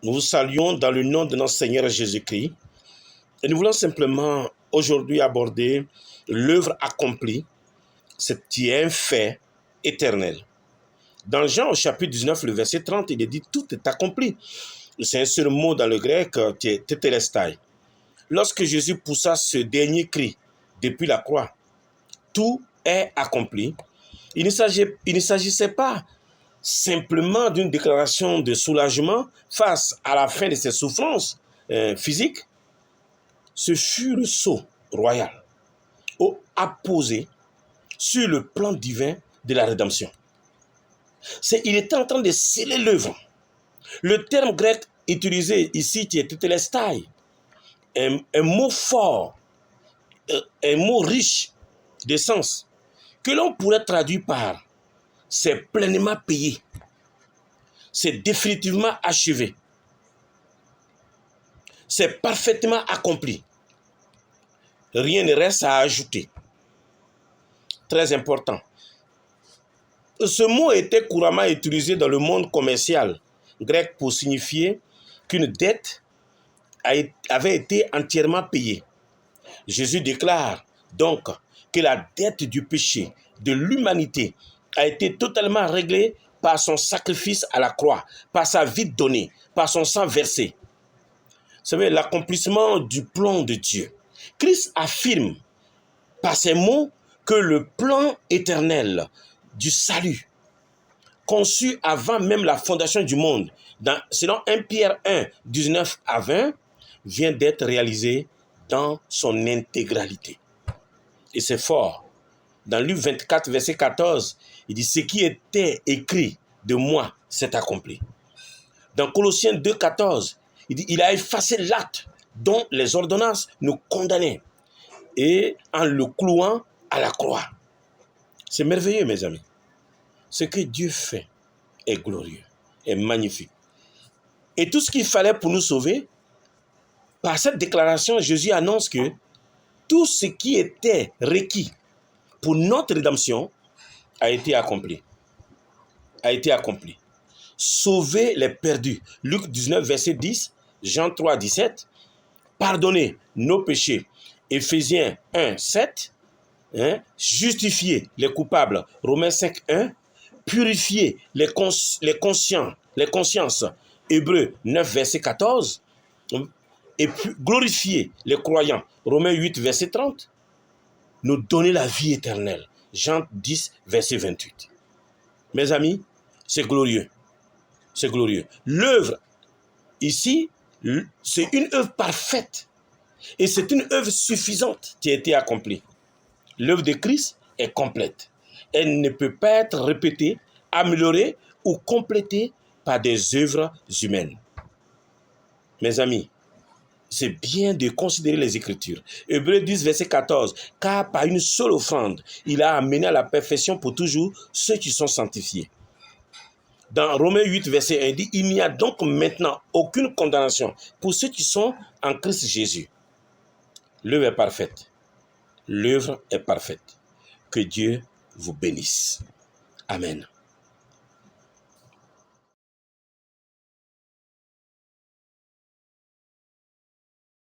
Nous vous saluons dans le nom de notre Seigneur Jésus-Christ et nous voulons simplement aujourd'hui aborder l'œuvre accomplie, qui est un fait éternel. Dans Jean au chapitre 19, le verset 30, il est dit « Tout est accompli ». C'est un seul mot dans le grec qui est « tetelestai ». Lorsque Jésus poussa ce dernier cri depuis la croix, « Tout est accompli », il ne s'agissait pas simplement d'une déclaration de soulagement face à la fin de ses souffrances physiques. Ce fut le sceau royal apposé sur le plan divin de la rédemption. Il était en train de sceller l'œuvre. Le terme grec utilisé ici, qui est tetelestai, un mot fort, un mot riche de sens, que l'on pourrait traduire par « c'est pleinement payé », c'est définitivement achevé, c'est parfaitement accompli. Rien ne reste à ajouter. Très important. Ce mot était couramment utilisé dans le monde commercial grec pour signifier qu'une dette avait été entièrement payée. Jésus déclare donc que la dette du péché de l'humanité a été totalement réglée par son sacrifice à la croix, par sa vie donnée, par son sang versé. Vous savez, l'accomplissement du plan de Dieu. Christ affirme par ces mots que le plan éternel du salut, conçu avant même la fondation du monde, selon 1 Pierre 1, 19 à 20, vient d'être réalisé dans son intégralité. Et c'est fort. Dans Luc 24, verset 14, il dit « Ce qui était écrit de moi s'est accompli ». Dans Colossiens 2, 14, il dit « Il a effacé l'acte dont les ordonnances nous condamnaient et en le clouant à la croix ». C'est merveilleux, mes amis. Ce que Dieu fait est glorieux, est magnifique. Et tout ce qu'il fallait pour nous sauver, par cette déclaration, Jésus annonce que tout ce qui était requis pour notre rédemption a été accompli. A été accompli. Sauver les perdus. Luc 19, verset 10, Jean 3, 17. Pardonner nos péchés. Éphésiens 1, 7. Justifier les coupables. Romains 5, 1. Purifier les consciences. Hébreux 9, verset 14. Et puis glorifier les croyants. Romains 8, verset 30. Nous donner la vie éternelle. Jean 10, verset 28. Mes amis, c'est glorieux. C'est glorieux. L'œuvre, ici, c'est une œuvre parfaite. Et c'est une œuvre suffisante qui a été accomplie. L'œuvre de Christ est complète. Elle ne peut pas être répétée, améliorée ou complétée par des œuvres humaines. Mes amis, c'est bien de considérer les Écritures. Hébreux 10, verset 14. « Car par une seule offrande, il a amené à la perfection pour toujours ceux qui sont sanctifiés. » Dans Romains 8, verset 1, il dit « Il n'y a donc maintenant aucune condamnation pour ceux qui sont en Christ Jésus. » L'œuvre est parfaite. L'œuvre est parfaite. Que Dieu vous bénisse. Amen.